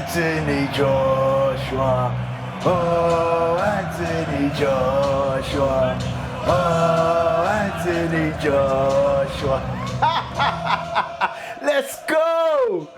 Anthony Joshua. Oh, Anthony Joshua. Oh, Anthony Joshua. Let's go!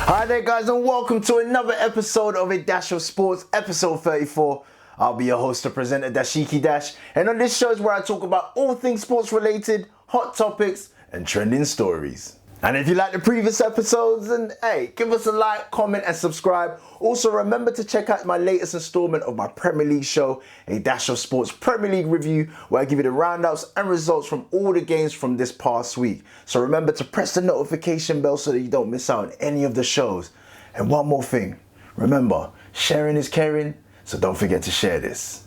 Hi there guys, and welcome to another episode of A Dash of Sports, episode 34. I'll be your host and presenter, Dashiki Dash, and on this show is where I talk about all things sports related, hot topics, and trending stories. And if you like the previous episodes, then hey, give us a like, comment, and subscribe. Also remember to check out my latest installment of my Premier League show, A Dash of Sports Premier League Review, where I give you the roundouts and results from all the games from this past week. So remember to press the notification bell so that you don't miss out on any of the shows. And one more thing, remember, sharing is caring, so don't forget to share this.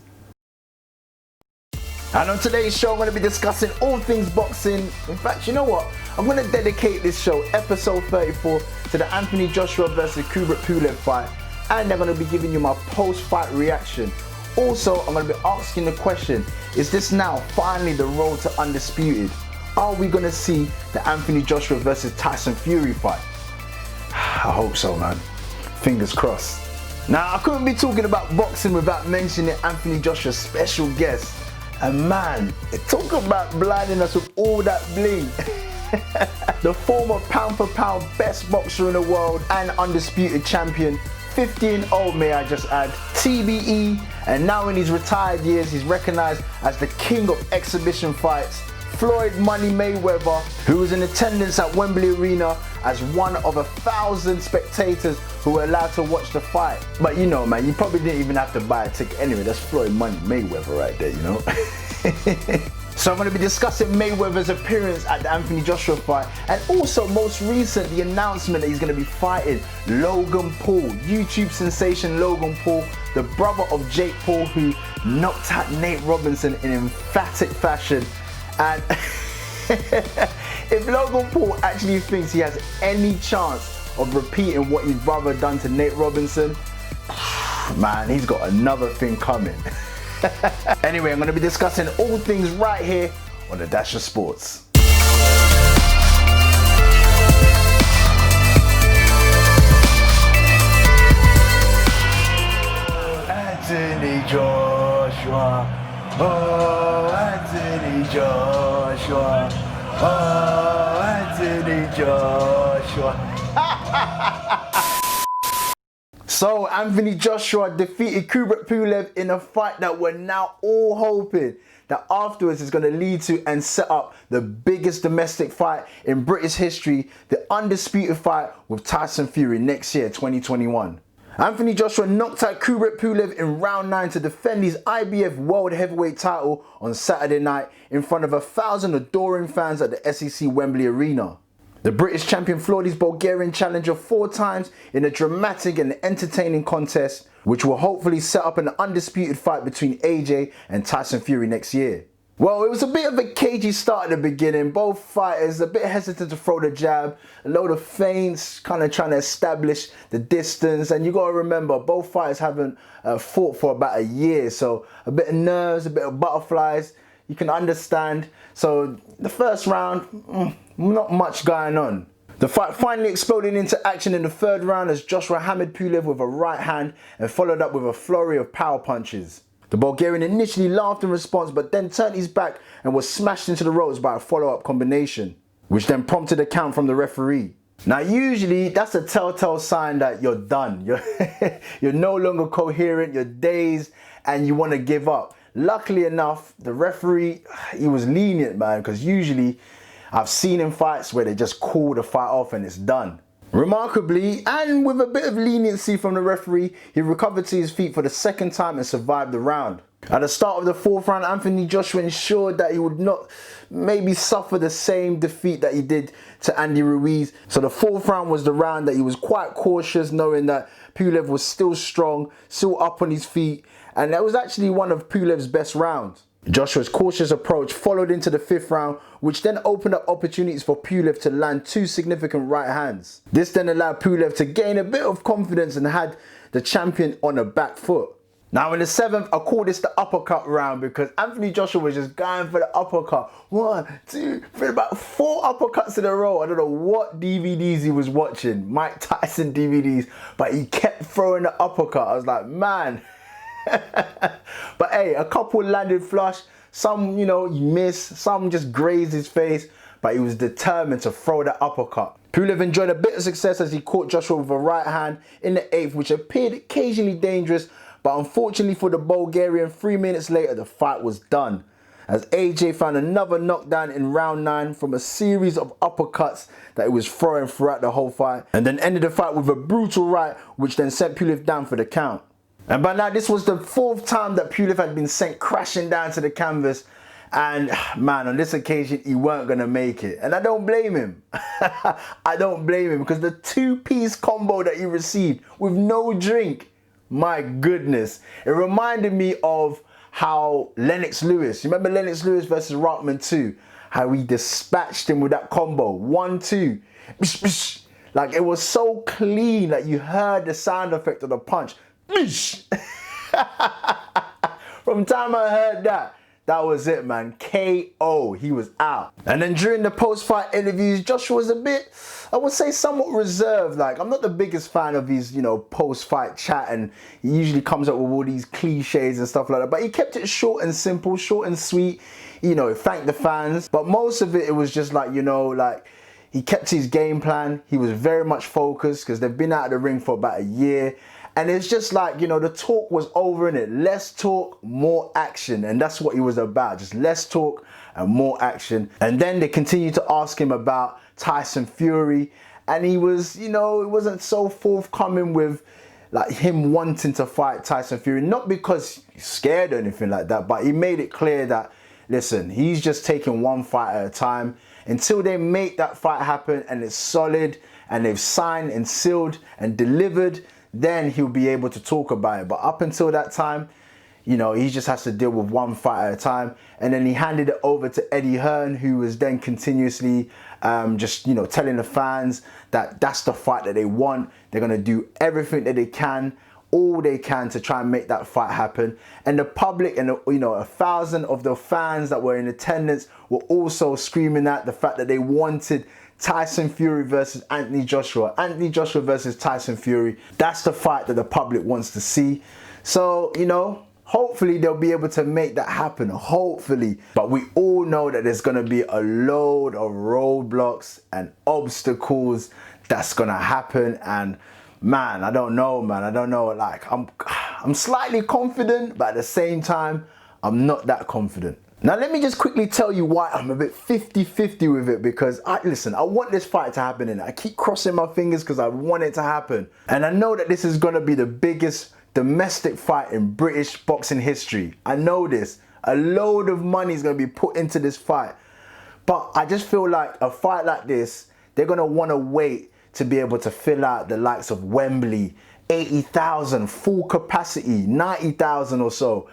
And on today's show, I'm going to be discussing all things boxing. In fact, you know what? I'm going to dedicate this show, episode 34, to the Anthony Joshua versus Kubrat Pulev fight. And I'm going to be giving you my post-fight reaction. Also, I'm going to be asking the question, is this now finally the road to Undisputed? Are we going to see the Anthony Joshua versus Tyson Fury fight? I hope so, man. Fingers crossed. Now, I couldn't be talking about boxing without mentioning Anthony Joshua's special guest. And man, talk about blinding us with all that bling. The former pound for pound best boxer in the world and undisputed champion, 50-0 may I just add, TBE, and now in his retired years he's recognized as the king of exhibition fights, Floyd Money Mayweather, who was in attendance at Wembley Arena as one of 1,000 spectators who were allowed to watch the fight. But you know, man, you probably didn't even have to buy a ticket anyway. That's Floyd Money Mayweather right there, you know. So I'm going to be discussing Mayweather's appearance at the Anthony Joshua fight, and also most recent the announcement that he's going to be fighting Logan Paul, YouTube sensation Logan Paul, the brother of Jake Paul, who knocked out Nate Robinson in emphatic fashion. And if Logan Paul actually thinks he has any chance of repeating what his brother done to Nate Robinson, man, he's got another thing coming. Anyway, I'm going to be discussing all things right here on The Dash of Sports. Anthony Joshua. Oh, Anthony Joshua. Oh, Anthony Joshua. So, Anthony Joshua defeated Kubrat Pulev in a fight that we're now all hoping that afterwards is going to lead to and set up the biggest domestic fight in British history, the undisputed fight with Tyson Fury next year, 2021. Anthony Joshua knocked out Kubrat Pulev in round 9 to defend his IBF World Heavyweight title on Saturday night in front of 1,000 adoring fans at the SEC Wembley Arena. The British champion floored his Bulgarian challenger 4 times in a dramatic and entertaining contest, which will hopefully set up an undisputed fight between AJ and Tyson Fury next year. Well, it was a bit of a cagey start at the beginning. Both fighters a bit hesitant to throw the jab, a load of feints, kind of trying to establish the distance. And you got to remember, both fighters haven't fought for about a year, so a bit of nerves, a bit of butterflies. You can understand. So the first round, not much going on. The fight finally exploded into action in the 3rd round as Joshua hammered Pulev with a right hand and followed up with a flurry of power punches. The Bulgarian initially laughed in response, but then turned his back and was smashed into the ropes by a follow-up combination, which then prompted a count from the referee. Now usually that's a telltale sign that you're done. You're no longer coherent, you're dazed, and you want to give up. Luckily enough, the referee, he was lenient, man, because usually I've seen in fights where they just call the fight off and it's done. Remarkably, and with a bit of leniency from the referee, he recovered to his feet for the 2nd time and survived the round. At the start of the 4th round, Anthony Joshua ensured that he would not maybe suffer the same defeat that he did to Andy Ruiz. So the 4th round was the round that he was quite cautious, knowing that Pulev was still strong, still up on his feet, and that was actually one of Pulev's best rounds. Joshua's cautious approach followed into the 5th round, which then opened up opportunities for Pulev to land 2 significant right hands. This then allowed Pulev to gain a bit of confidence and had the champion on a back foot. Now in the 7th, I call this the uppercut round because Anthony Joshua was just going for the uppercut. 1, 2, 3, about 4 uppercuts in a row. I don't know what DVDs he was watching, Mike Tyson DVDs, but he kept throwing the uppercut. I was like, man. But hey, a couple landed flush. Some, you know, he missed. Some just grazed his face, but he was determined to throw the uppercut. Pulev enjoyed a bit of success as he caught Joshua with a right hand in the 8th, which appeared occasionally dangerous. But unfortunately for the Bulgarian, 3 minutes later, the fight was done, as AJ found another knockdown in round 9 from a series of uppercuts that he was throwing throughout the whole fight, and then ended the fight with a brutal right, which then sent Pulev down for the count. And by now, this was the 4th time that Pulev had been sent crashing down to the canvas, and man, on this occasion, he weren't going to make it. And I don't blame him. I don't blame him, because the 2-piece combo that he received with no drink, my goodness, it reminded me of how Lennox Lewis, you remember Lennox Lewis versus Rockman 2, how he dispatched him with that combo, 1-2, like it was so clean that you heard the sound effect of the punch. From the time I heard that, that was it, man. KO. He was out. And then during the post-fight interviews, Joshua was a bit, I would say, somewhat reserved. Like, I'm not the biggest fan of his, you know, post-fight chat, and he usually comes up with all these cliches and stuff like that. But he kept it short and simple, short and sweet. You know, thanked the fans. But most of it was just like, you know, like, he kept his game plan. He was very much focused because they've been out of the ring for about a year. And it's just like, you know, the talk was over in it. Less talk, more action. And that's what he was about. Just less talk and more action. And then they continued to ask him about Tyson Fury. And he was, you know, it wasn't so forthcoming with like him wanting to fight Tyson Fury. Not because he's scared or anything like that, but he made it clear that, listen, he's just taking one fight at a time. Until they make that fight happen and it's solid and they've signed and sealed and delivered, then he'll be able to talk about it. But up until that time, you know, he just has to deal with one fight at a time. And then he handed it over to Eddie Hearn, who was then continuously just, you know, telling the fans that that's the fight that they want. They're going to do everything that they can, all they can, to try and make that fight happen. And the public and, you know, 1,000 of the fans that were in attendance were also screaming at the fact that they wanted Tyson Fury versus Anthony Joshua. Anthony Joshua versus Tyson Fury. That's the fight that the public wants to see. So, you know, hopefully they'll be able to make that happen. Hopefully. But we all know that there's going to be a load of roadblocks and obstacles that's going to happen. And man, I don't know, man. I don't know. Like, I'm slightly confident, but at the same time, I'm not that confident. Now, let me just quickly tell you why I'm a bit 50-50 with it, because listen, I want this fight to happen, and I keep crossing my fingers because I want it to happen. And I know that this is going to be the biggest domestic fight in British boxing history. I know this. A load of money is going to be put into this fight. But I just feel like a fight like this, they're going to want to wait to be able to fill out the likes of Wembley, 80,000, full capacity, 90,000 or so.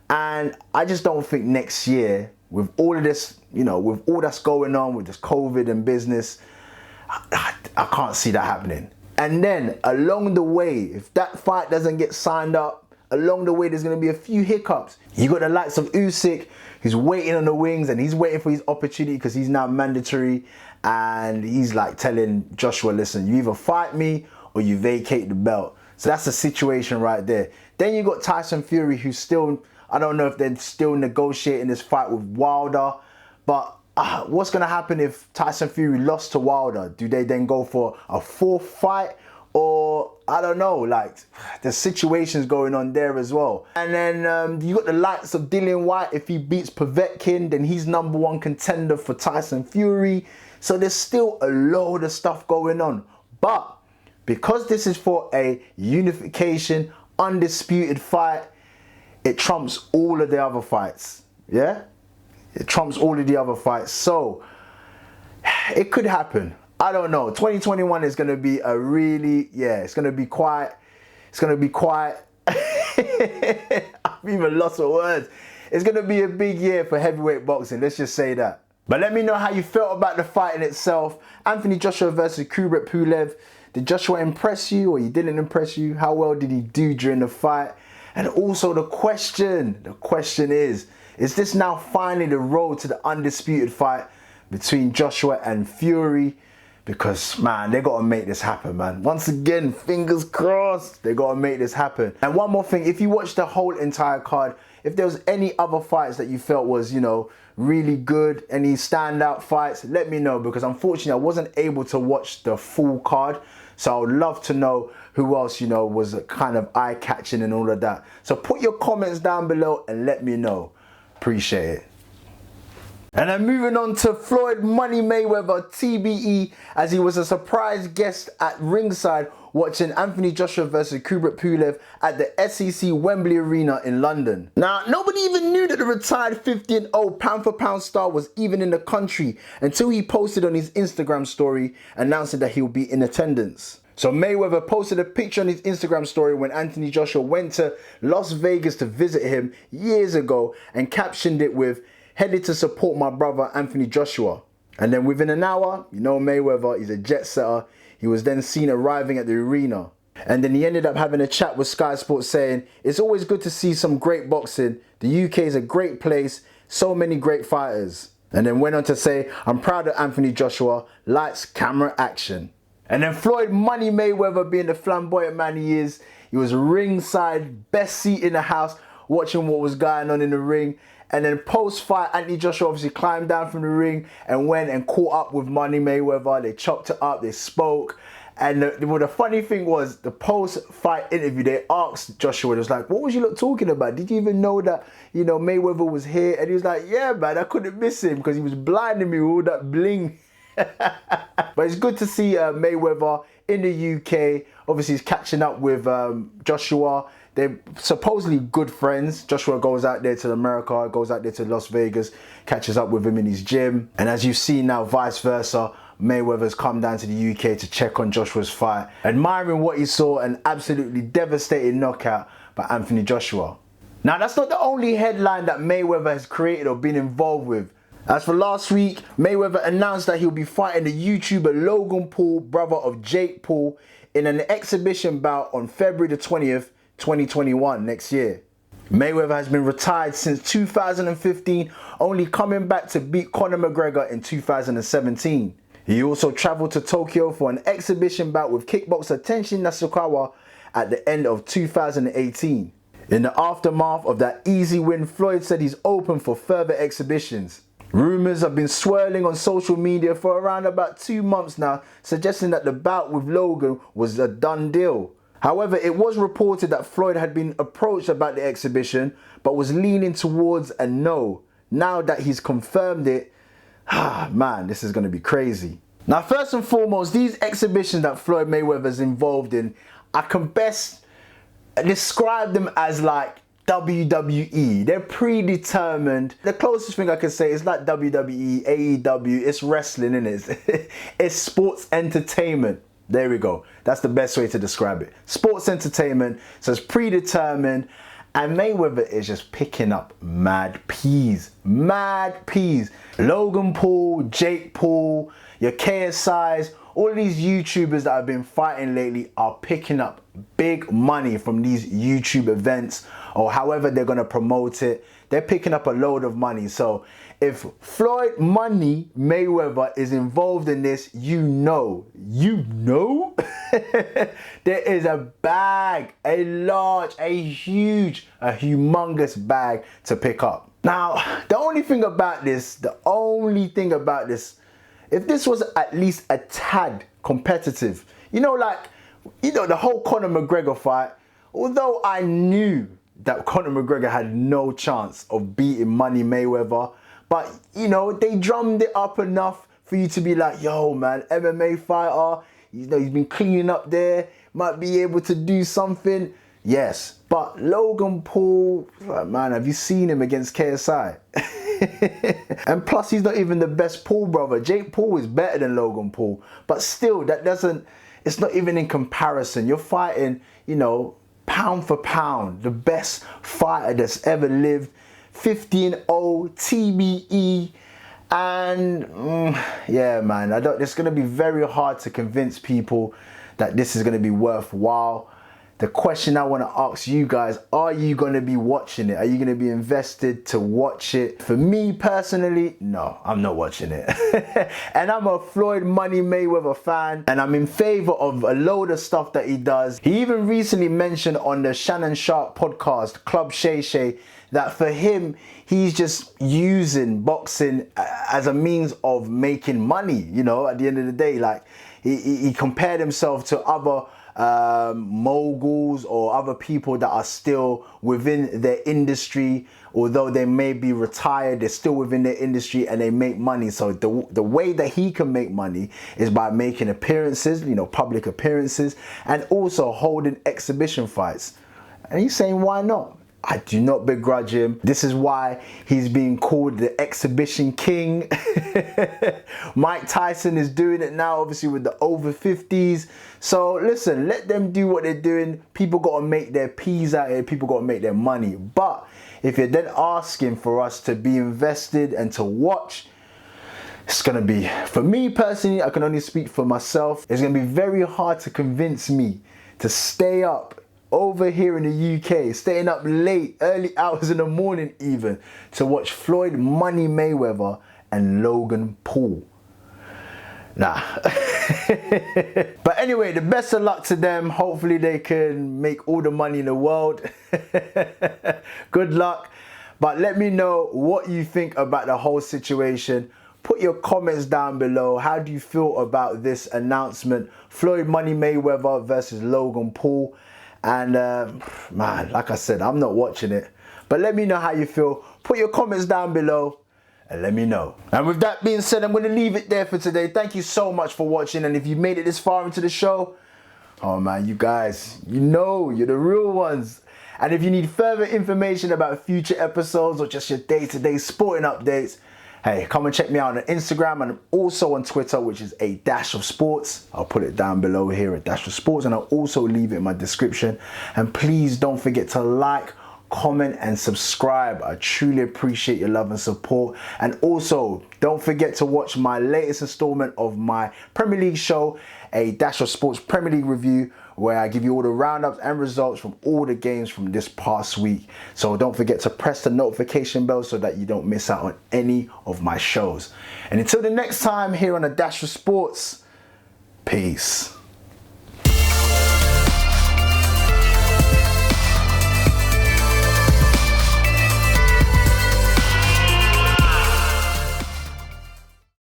And I just don't think next year, with all of this, you know, with all that's going on with this COVID and business, I can't see that happening. And then along the way, if that fight doesn't get signed up, along the way there's going to be a few hiccups. You got the likes of Usyk, who's waiting on the wings, and he's waiting for his opportunity because he's now mandatory. And he's like telling Joshua, listen, you either fight me or you vacate the belt. So that's the situation right there. Then you got Tyson Fury, who's still, I don't know if they're still negotiating this fight with Wilder, but what's going to happen if Tyson Fury lost to Wilder? Do they then go for a 4th fight? Or, I don't know, like, there's situations going on there as well. And then you got the likes of Dillian Whyte. If he beats Povetkin, then he's #1 contender for Tyson Fury. So there's still a load of stuff going on. But because this is for a unification, undisputed fight, it trumps all of the other fights, yeah? It trumps all of the other fights. So, it could happen. I don't know. 2021 is going to be a really, it's going to be quiet. It's going to be quiet. I've even lost my words. It's going to be a big year for heavyweight boxing. Let's just say that. But let me know how you felt about the fight in itself. Anthony Joshua versus Kubrat Pulev. Did Joshua impress you or he didn't impress you? How well did he do during the fight? And also the question is this now finally the road to the undisputed fight between Joshua and Fury? Because, man, they got to make this happen, man. Once again, fingers crossed, they got to make this happen. And one more thing, if you watched the whole entire card, if there was any other fights that you felt was, you know, really good, any standout fights, let me know, because unfortunately I wasn't able to watch the full card. So I would love to know who else, you know, was kind of eye-catching and all of that. So put your comments down below and let me know. Appreciate it. And then moving on to Floyd Money Mayweather, TBE, as he was a surprise guest at Ringside watching Anthony Joshua versus Kubrat Pulev at the SEC Wembley Arena in London. Now, nobody even knew that the retired 50-0 pound-for-pound star was even in the country until he posted on his Instagram story announcing that he'll be in attendance. So Mayweather posted a picture on his Instagram story when Anthony Joshua went to Las Vegas to visit him years ago and captioned it with, "Headed to support my brother Anthony Joshua." And then within an hour, you know Mayweather, he's a jet setter. He was then seen arriving at the arena. And then he ended up having a chat with Sky Sports saying, "It's always good to see some great boxing. The UK is a great place, so many great fighters." And then went on to say, "I'm proud of Anthony Joshua, lights, camera, action." And then Floyd Money Mayweather, being the flamboyant man he is, he was ringside, best seat in the house, watching what was going on in the ring. And then post-fight, Anthony Joshua obviously climbed down from the ring and went and caught up with Money Mayweather. They chopped it up, they spoke. And the funny thing was, the post-fight interview, they asked Joshua, it was like, "What was you lot talking about? Did you even know that, you know, Mayweather was here?" And he was like, "Yeah, man, I couldn't miss him because he was blinding me with all that bling." But it's good to see Mayweather in the UK. Obviously, he's catching up with Joshua. They're supposedly good friends. Joshua goes out there to America, goes out there to Las Vegas, catches up with him in his gym. And as you've seen now, vice versa, Mayweather's come down to the UK to check on Joshua's fight, admiring what he saw, an absolutely devastating knockout by Anthony Joshua. Now, that's not the only headline that Mayweather has created or been involved with. As for last week, Mayweather announced that he'll be fighting the YouTuber Logan Paul, brother of Jake Paul, in an exhibition bout on February the 20th, 2021, next year. Mayweather has been retired since 2015, only coming back to beat Conor McGregor in 2017. He also travelled to Tokyo for an exhibition bout with kickboxer Tenshin Nasukawa at the end of 2018. In the aftermath of that easy win, Floyd said he's open for further exhibitions. Rumours have been swirling on social media for around about 2 months now, suggesting that the bout with Logan was a done deal. However, it was reported that Floyd had been approached about the exhibition, but was leaning towards a no. Now that he's confirmed it, man, this is going to be crazy. Now, first and foremost, these exhibitions that Floyd Mayweather is involved in, I can best describe them as like WWE. They're predetermined. The closest thing I can say is like WWE, AEW, it's wrestling, isn't it? It's sports entertainment. There we go. That's the best way to describe it. Sports entertainment, so it's predetermined, and Mayweather is just picking up mad peas. Mad peas. Logan Paul, Jake Paul, your KSIs, all of these YouTubers that have been fighting lately are picking up big money from these YouTube events, or however they're going to promote it. They're picking up a load of money. So if Floyd Money Mayweather is involved in this, you know, there is a bag, a large, a huge, a humongous bag to pick up. Now, the only thing about this, if this was at least a tad competitive, you know, the whole Conor McGregor fight, although I knew that Conor McGregor had no chance of beating Money Mayweather, but, you know, they drummed it up enough for you to be like, yo, man, MMA fighter, you know, he's been cleaning up there, might be able to do something. Yes, but Logan Paul, man, have you seen him against KSI? And plus, he's not even the best Paul brother. Jake Paul is better than Logan Paul, but still, it's not even in comparison. You're fighting, you know, pound for pound, the best fighter that's ever lived, 15-0 TBE, and yeah, man, it's going to be very hard to convince people that this is going to be worthwhile. the question I want to ask you guys, are you going to be watching it? Are you going to be invested to watch it? For me personally, no, I'm not watching it. And I'm a Floyd Money Mayweather fan, and I'm in favor of a load of stuff that he does. He even recently mentioned on the Shannon Sharp podcast, Club Shay Shay, that for him, he's just using boxing as a means of making money, you know, at the end of the day. Like, he compared himself to other moguls or other people that are still within their industry. Although they may be retired, they're still within their industry and they make money. So the way that he can make money is by making appearances, you know, public appearances, and also holding exhibition fights. And he's saying, why not? I do not begrudge him. This is why he's being called the exhibition king. Mike Tyson is doing it now, obviously with the over 50s. So listen, let them do what they're doing. People got to make their peas out here. People got to make their money. But if you're then asking for us to be invested and to watch, it's going to be, for me personally, I can only speak for myself. It's going to be very hard to convince me to stay up over here in the UK, staying up late, early hours in the morning even, to watch Floyd Money Mayweather and Logan Paul. Nah. But anyway, the best of luck to them. Hopefully they can make all the money in the world. Good luck. But let me know what you think about the whole situation. Put your comments down below. How do you feel about this announcement? Floyd Money Mayweather versus Logan Paul. And man, like I said, I'm not watching it. But let me know how you feel. Put your comments down below and let me know. And with that being said, I'm going to leave it there for today. Thank you so much for watching. And if you made it this far into the show, oh man, you guys, you know, you're the real ones. And if you need further information about future episodes or just your day-to-day sporting updates, hey, come and check me out on Instagram and also on Twitter, which is @sports. I'll put it down below here at @sports, and I'll also leave it in my description. And please don't forget to like, comment and subscribe. I truly appreciate your love and support. And also don't forget to watch my latest installment of my Premier League show, a @sports Premier League review, where I give you all the roundups and results from all the games from this past week. So don't forget to press the notification bell so that you don't miss out on any of my shows. And until the next time here on @sports, peace.